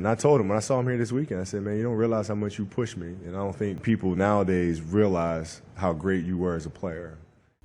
And I told him when I saw him here this weekend, I said, man, you don't realize how much you push me. And I don't think people nowadays realize how great you were as a player.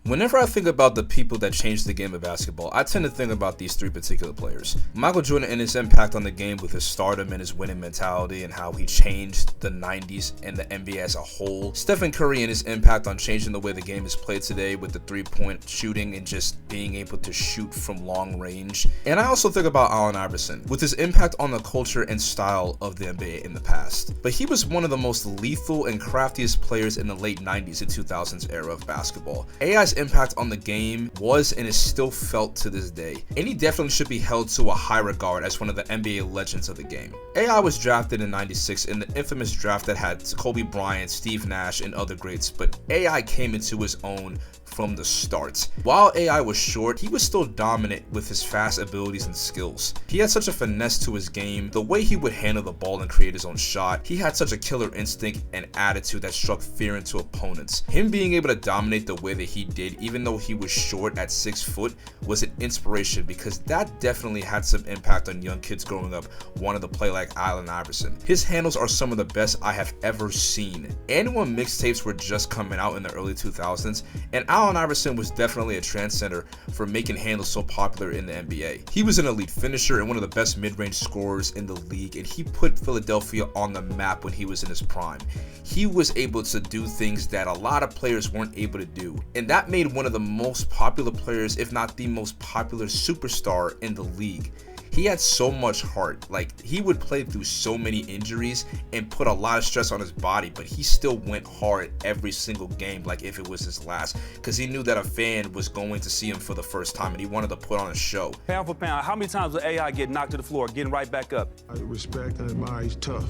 Whenever I think about the people that changed the game of basketball, I tend to think about these three particular players. Michael Jordan and his impact on the game with his stardom and his winning mentality and how he changed the 90s and the NBA as a whole. Stephen Curry and his impact on changing the way the game is played today with the three-point shooting and just being able to shoot from long range. And I also think about Allen Iverson with his impact on the culture and style of the NBA in the past. But he was one of the most lethal and craftiest players in the late 90s and 2000s era of basketball. AI's impact on the game was and is still felt to this day, and he definitely should be held to a high regard as one of the NBA legends of the game. AI was drafted in '96 in the infamous draft that had Kobe Bryant, Steve Nash, and other greats, but AI came into his own from the start. While AI was short, he was still dominant with his fast abilities and skills. He had such a finesse to his game, the way he would handle the ball and create his own shot. He had such a killer instinct and attitude that struck fear into opponents. Him being able to dominate the way that he did, even though he was short at 6 foot, was an inspiration because that definitely had some impact on young kids growing up wanting to play like Allen Iverson. His handles are some of the best I have ever seen. And when mixtapes were just coming out in the early 2000s, and Allen Iverson was definitely a trendsetter for making handles so popular in the NBA. He was an elite finisher and one of the best mid-range scorers in the league, and he put Philadelphia on the map when he was in his prime. He was able to do things that a lot of players weren't able to do, and that made one of the most popular players, if not the most popular superstar in the league. He had so much heart. Like, he would play through so many injuries and put a lot of stress on his body, but he still went hard every single game like if it was his last, because he knew that a fan was going to see him for the first time and he wanted to put on a show. Pound for pound, how many times will AI get knocked to the floor, getting right back up? I respect and admire. He's tough.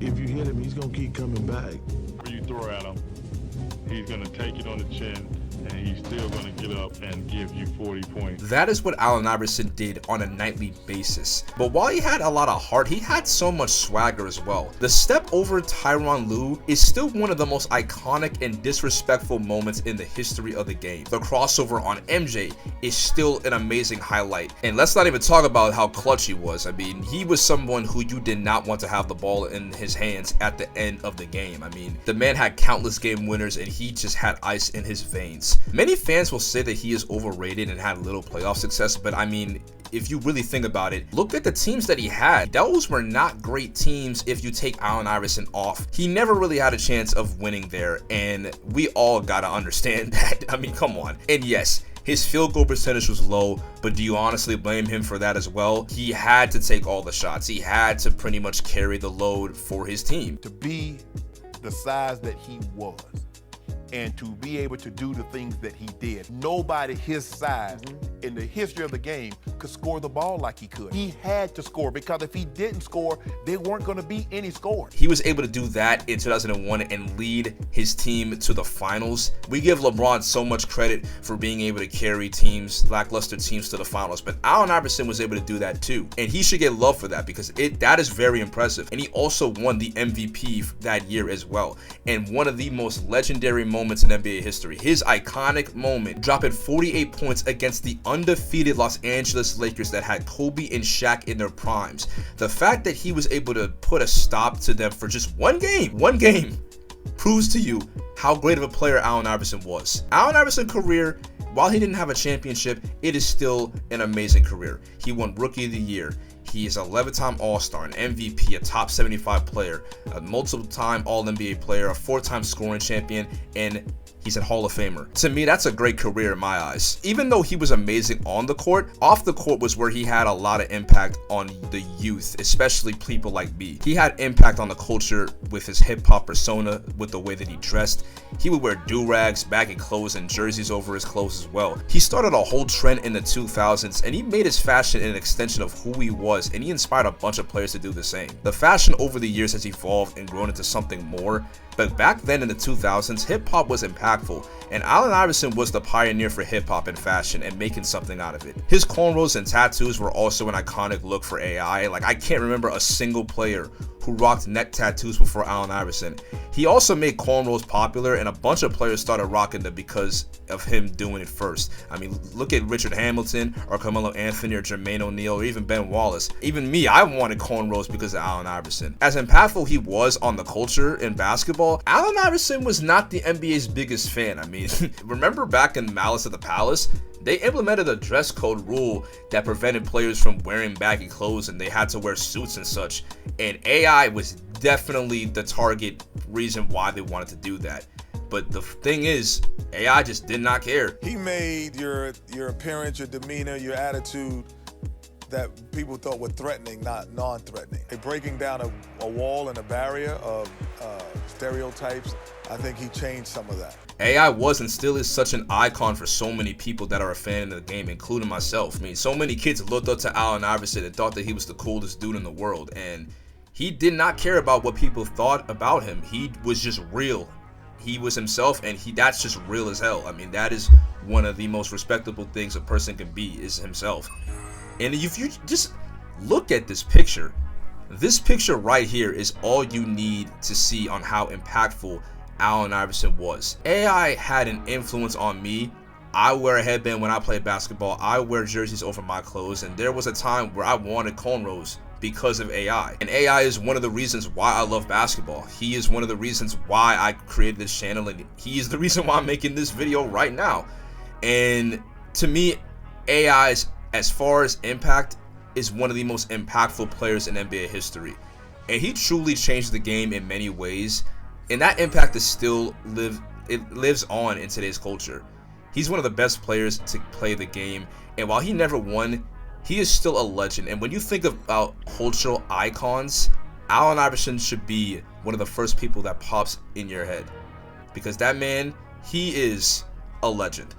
If you hit him, he's going to keep coming back. When you throw at him, he's going to take it on the chin, and he's still going to get up and give you 40 points. That is what Allen Iverson did on a nightly basis. But while he had a lot of heart, he had so much swagger as well. The step over Tyronn Lue is still one of the most iconic and disrespectful moments in the history of the game. The crossover on MJ is still an amazing highlight. And let's not even talk about how clutch he was. I mean, he was someone who you did not want to have the ball in his hands at the end of the game. I mean, the man had countless game winners and he just had ice in his veins. Many fans will say that he is overrated and had little playoff success, but I mean, if you really think about it, look at the teams that he had. Those were not great teams if you take Allen Iverson off. He never really had a chance of winning there, and we all gotta understand that. I mean, come on. And yes, his field goal percentage was low, but do you honestly blame him for that as well? He had to take all the shots. He had to pretty much carry the load for his team. To be the size that he was, and to be able to do the things that he did. Nobody his size in the history of the game could score the ball like he could. He had to score, because if he didn't score, there weren't going to be any scoring. He was able to do that in 2001 and lead his team to the finals. We give LeBron so much credit for being able to carry teams, lackluster teams, to the finals, but Allen Iverson was able to do that too, and he should get love for that because that is very impressive. And he also won the MVP that year as well, and one of the most legendary moments in NBA history. His iconic moment, dropping 48 points against the undefeated Los Angeles Lakers that had Kobe and Shaq in their primes. The fact that he was able to put a stop to them for just one game, proves to you how great of a player Allen Iverson was. Allen Iverson's career, while he didn't have a championship, it is still an amazing career. He won Rookie of the Year. He is an 11-time All-Star, an MVP, a top 75 player, a multiple-time All-NBA player, a 4-time scoring champion, and he's a Hall of Famer. To me, that's a great career in my eyes. Even though he was amazing on the court, off the court was where he had a lot of impact on the youth, especially people like me. He had impact on the culture with his hip-hop persona, with the way that he dressed. He would wear do-rags, baggy clothes, and jerseys over his clothes as well. He started a whole trend in the 2000s, and he made his fashion an extension of who he was, and he inspired a bunch of players to do the same. The fashion over the years has evolved and grown into something more, but back then in the 2000s, hip-hop was impactful, and Allen Iverson was the pioneer for hip-hop and fashion and making something out of it. His cornrows and tattoos were also an iconic look for AI. Like, I can't remember a single player who who rocked neck tattoos before Allen Iverson. He also made cornrows popular, and a bunch of players started rocking them because of him doing it first. I mean, look at Richard Hamilton or Carmelo Anthony or Jermaine O'Neal or even Ben Wallace. Even me, I wanted cornrows because of Allen Iverson. As impactful he was on the culture in basketball, Allen Iverson was not the NBA's biggest fan. I mean, remember back in Malice at the Palace? They implemented a dress code rule that prevented players from wearing baggy clothes, and they had to wear suits and such. And AI was definitely the target reason why they wanted to do that. But the thing is, AI just did not care. He made your appearance, your demeanor, your attitude that people thought were threatening, not non-threatening. Breaking down a wall and a barrier of stereotypes, I think he changed some of that. AI was and still is such an icon for so many people that are a fan of the game, including myself. I mean, so many kids looked up to Allen Iverson and thought that he was the coolest dude in the world, and he did not care about what people thought about him. He was just real. He was himself, and that's just real as hell. I mean, that is one of the most respectable things a person can be, is himself. And if you just look at this picture right here is all you need to see on how impactful Allen Iverson was. AI had an influence on me. I wear a headband when I play basketball. I wear jerseys over my clothes, and there was a time where I wanted cornrows because of AI. And AI is one of the reasons why I love basketball. He is one of the reasons why I created this channel, and he is the reason why I'm making this video right now. And to me, AI's, as far as impact, is one of the most impactful players in NBA history. And he truly changed the game in many ways. And that impact is still lives on in today's culture. He's one of the best players to play the game, and while he never won, he is still a legend. And when you think about cultural icons, Allen Iverson should be one of the first people that pops in your head, because that man, he is a legend.